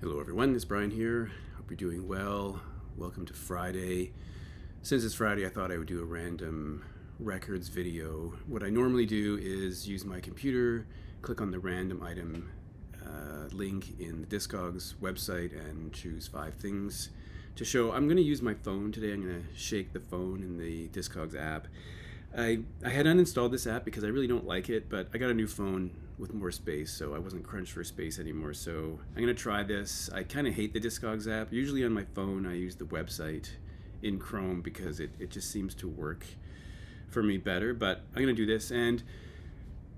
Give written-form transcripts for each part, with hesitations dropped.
Hello everyone, it's Brian here. Hope you're doing well. Welcome to Friday. Since it's Friday, I thought I would do a random records video. What I normally do is use my computer, click on the random item link in the Discogs website and choose 5 things to show. I'm going to use my phone today. I'm going to shake the phone in the Discogs app. I had uninstalled this app because I really don't like it, but I got a new phone with more space, so I wasn't crunched for space anymore. So I'm gonna try this. I kind of hate the Discogs app. Usually on my phone I use the website in Chrome because it just seems to work for me better, but I'm gonna do this and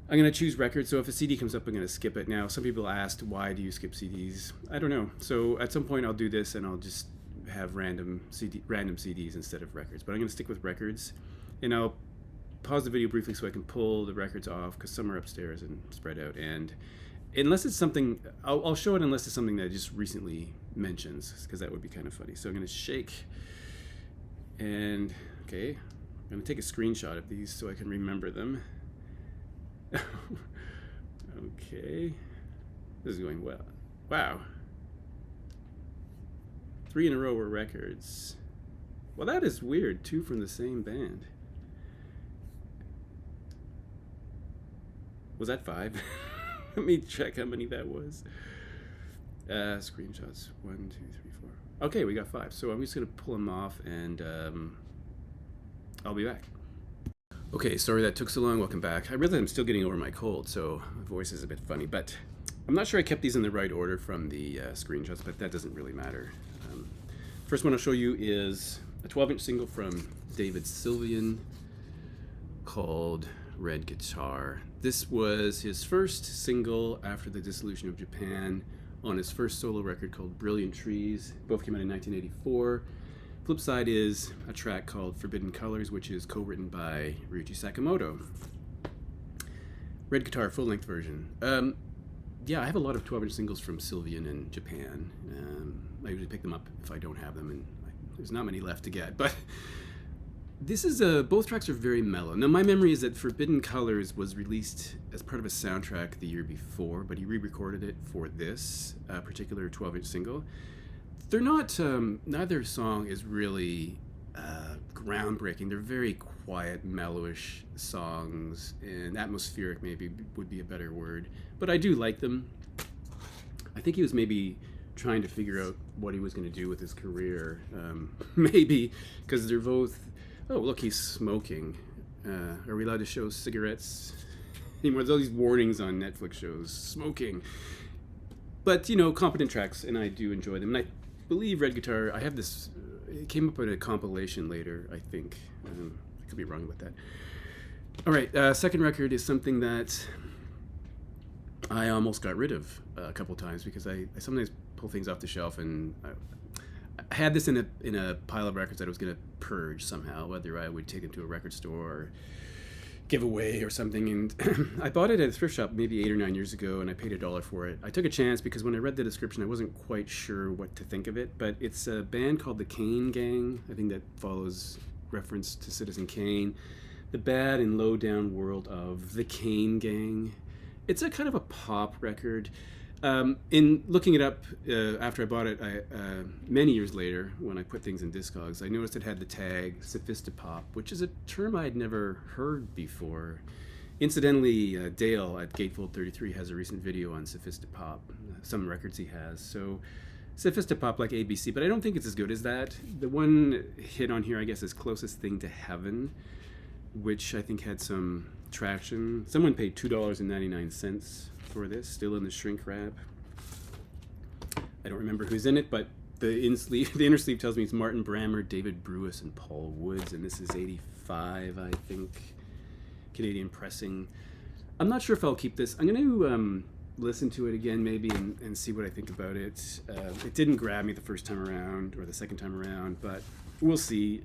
I'm gonna choose records. So if a CD comes up, I'm gonna skip it. Now some people asked, why do you skip CDs? I don't know. So at some point I'll do this and I'll just have random CDs instead of records, but I'm gonna stick with records, and I'll pause the video briefly so I can pull the records off because some are upstairs and spread out. And unless it's something, I'll show it unless it's something that I just recently mentions, because that would be kind of funny. So I'm going to shake and, okay, I'm going to take a screenshot of these so I can remember them. Okay, this is going well. Wow. 3 in a row were records. Well, that is weird. 2 from the same band. Was that 5? Let me check how many that was. Screenshots. 1, 2, 3, 4. Okay, we got 5. So I'm just gonna pull them off, and I'll be back. Okay, sorry that took so long. Welcome back. I realize I'm still getting over my cold, so my voice is a bit funny. But I'm not sure I kept these in the right order from the screenshots, but that doesn't really matter. First one I'll show you is a 12-inch single from David Sylvian called Red Guitar. This was his first single after the dissolution of Japan on his first solo record called Brilliant Trees. Both came out in 1984. Flip side is a track called Forbidden Colors, which is co-written by Ryuichi Sakamoto. Red Guitar full-length version. Yeah, I have a lot of 12-inch singles from Sylvian in Japan. I usually pick them up if I don't have them, and there's not many left to get. But this is both tracks are very mellow. Now my memory is that Forbidden Colors was released as part of a soundtrack the year before, but he re-recorded it for this particular 12-inch single. They're not, neither song is really groundbreaking. They're very quiet, mellowish songs, and atmospheric maybe would be a better word. But I do like them. I think he was maybe trying to figure out what he was going to do with his career. Maybe, because they're both... Oh, look, he's smoking. Are we allowed to show cigarettes anymore? There's all these warnings on Netflix shows. Smoking. But, you know, competent tracks, and I do enjoy them. And I believe Red Guitar, I have this, it came up in a compilation later, I think. I could be wrong about that. All right, second record is something that I almost got rid of a couple times because I sometimes pull things off the shelf, and I had this in a pile of records that I was going to purge somehow, whether I would take them to a record store or give away or something. And I bought it at a thrift shop maybe 8 or 9 years ago, and I paid $1 for it. I took a chance because when I read the description, I wasn't quite sure what to think of it. But it's a band called the Kane Gang. I think that follows reference to Citizen Kane. The bad and low down world of the Kane Gang. It's a kind of a pop record. In looking it up after I bought it, many years later, when I put things in Discogs, I noticed it had the tag Sophistopop, which is a term I had never heard before. Incidentally, Dale at Gatefold 33 has a recent video on Sophistopop, some records he has. So Sophistopop like ABC, but I don't think it's as good as that. The one hit on here, I guess, is Closest Thing to Heaven, which I think had some traction. Someone paid $2.99 for this, still in the shrink wrap. I don't remember who's in it, but the inner sleeve tells me it's Martin Brammer, David Brewis, and Paul Woods, and this is 85, I think, Canadian pressing. I'm not sure if I'll keep this. I'm going to listen to it again maybe and see what I think about it. It didn't grab me the first time around or the second time around, but we'll see.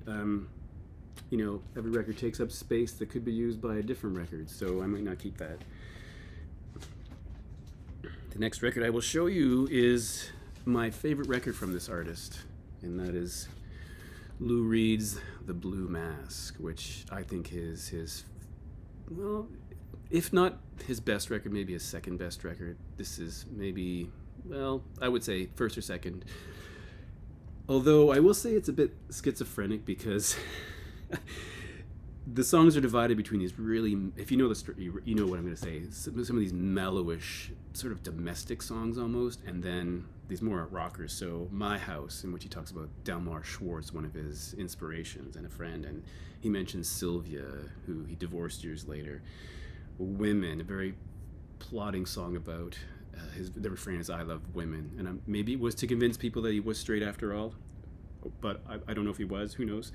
You know, every record takes up space that could be used by a different record, so I might not keep that. The next record I will show you is my favorite record from this artist, and that is Lou Reed's The Blue Mask, which I think is his, well, if not his best record, maybe his second best record. This is maybe well, I would say first or second. Although I will say it's a bit schizophrenic because the songs are divided between these really, if you know the story, you know what I'm going to say. Some of these mellowish, sort of domestic songs almost, and then these more rockers. So My House, in which he talks about Delmar Schwartz, one of his inspirations and a friend, and he mentions Sylvia, who he divorced years later. Women, a very plotting song about the refrain is "I love women," and maybe it was to convince people that he was straight after all, but I don't know if he was. Who knows?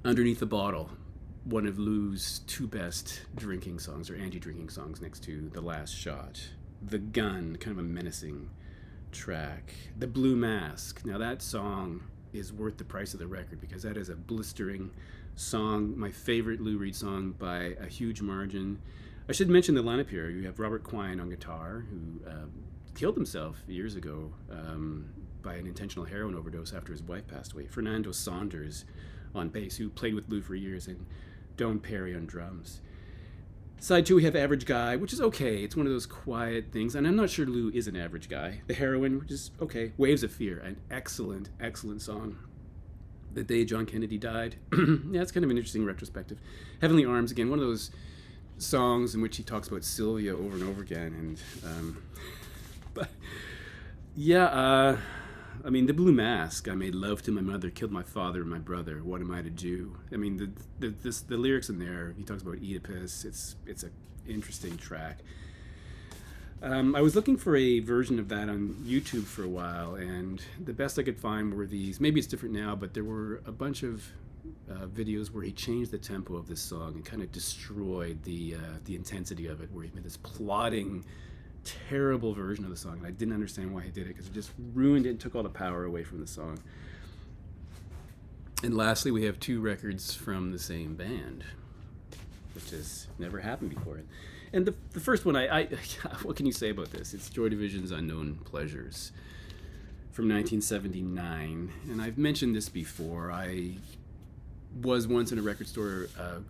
Underneath the Bottle, one of Lou's two best drinking songs or anti-drinking songs, next to The Last Shot. The Gun, kind of a menacing track. The Blue Mask. Now that song is worth the price of the record because that is a blistering song, my favorite Lou Reed song by a huge margin. I should mention the lineup here. You have Robert Quine on guitar, who killed himself years ago by an intentional heroin overdose after his wife passed away. Fernando Saunders on bass, who played with Lou for years, and Don Perry on drums. Side two, we have Average Guy, which is okay. It's one of those quiet things, and I'm not sure Lou is an average guy. The Heroine, which is okay. Waves of Fear, an excellent, excellent song. The Day John Kennedy Died. Yeah, it's kind of an interesting retrospective. Heavenly Arms, again, one of those songs in which he talks about Sylvia over and over again, and but yeah, I mean, The Blue Mask. I made love to my mother, killed my father and my brother. What am I to do? I mean, the lyrics in there. He talks about Oedipus. It's an interesting track. I was looking for a version of that on YouTube for a while, and the best I could find were these. Maybe it's different now, but there were a bunch of videos where he changed the tempo of this song and kind of destroyed the intensity of it, where he made this plotting, terrible version of the song, and I didn't understand why he did it because it just ruined it and took all the power away from the song. And lastly, we have two records from the same band, which has never happened before. And the first one, I what can you say about this? It's Joy Division's Unknown Pleasures from 1979, and I've mentioned this before. I was once in a record store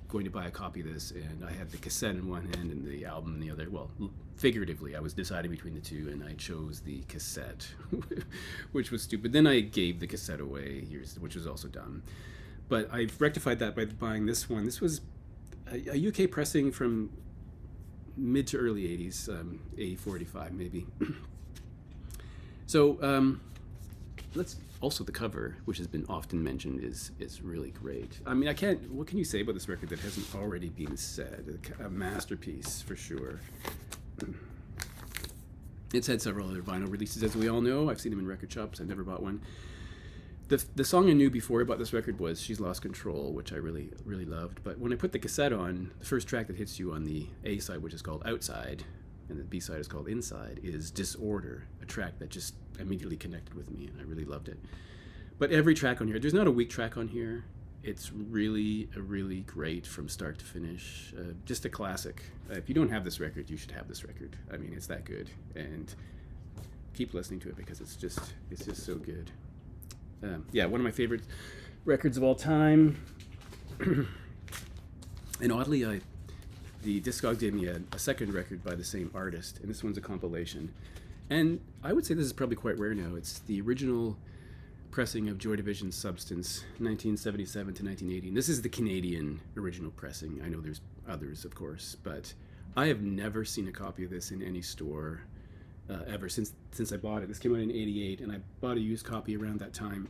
going to buy a copy of this, and I had the cassette in one hand and the album in the other. Well, figuratively, I was deciding between the two, and I chose the cassette, which was stupid. Then I gave the cassette away, which was also dumb. But I've rectified that by buying this one. This was a UK pressing from mid to early 80s, 84, 85 maybe. So let's also, the cover, which has been often mentioned, is really great. I mean, what can you say about this record that hasn't already been said? A masterpiece for sure. It's had several other vinyl releases, as we all know. I've seen them in record shops. I've never bought one. The song I knew before I bought this record was She's Lost Control, which I really, really loved. But when I put the cassette on, the first track that hits you on the A side, which is called Outside, and the B side is called Inside, is Disorder, a track that just immediately connected with me, and I really loved it. But every track on here, there's not a weak track on here. It's really great from start to finish. Just a classic. If you don't have this record, you should have this record. I mean, it's that good, and keep listening to it because it's just so good. Yeah, one of my favorite records of all time. And oddly, the Discogs gave me a second record by the same artist, and this one's a compilation. And I would say this is probably quite rare now. It's the original pressing of Joy Division's Substance, 1977 to 1980. And this is the Canadian original pressing. I know there's others, of course, but I have never seen a copy of this in any store ever since I bought it. This came out in 88, and I bought a used copy around that time.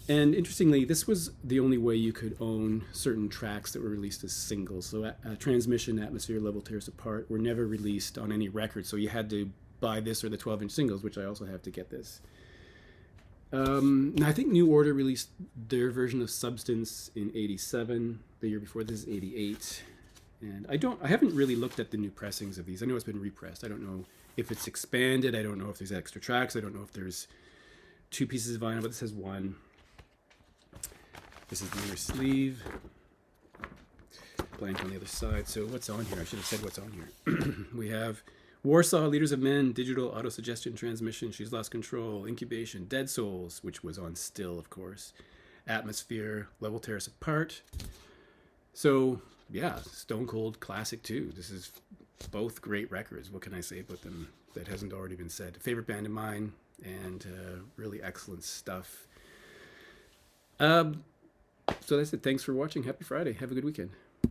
And interestingly, this was the only way you could own certain tracks that were released as singles. So Transmission, Atmosphere, Level Tears Apart were never released on any record, so you had to buy this or the 12-inch singles, which I also have to get this. I think New Order released their version of Substance in 87. The year before this is 88. And I haven't really looked at the new pressings of these. I know it's been repressed. I don't know if it's expanded. I don't know if there's extra tracks. I don't know if there's two pieces of vinyl, but this has one. This is the inner sleeve. Blank on the other side. So what's on here? I should have said what's on here. We have Warsaw, Leaders of Men, Digital Autosuggestion Transmission, She's Lost Control, Incubation, Dead Souls, which was on Still, of course, Atmosphere, Level Tears Apart. So, yeah, Stone Cold Classic too. This is both great records. What can I say about them? that hasn't already been said. Favorite band of mine, and really excellent stuff. So that's it. Thanks for watching. Happy Friday. Have a good weekend.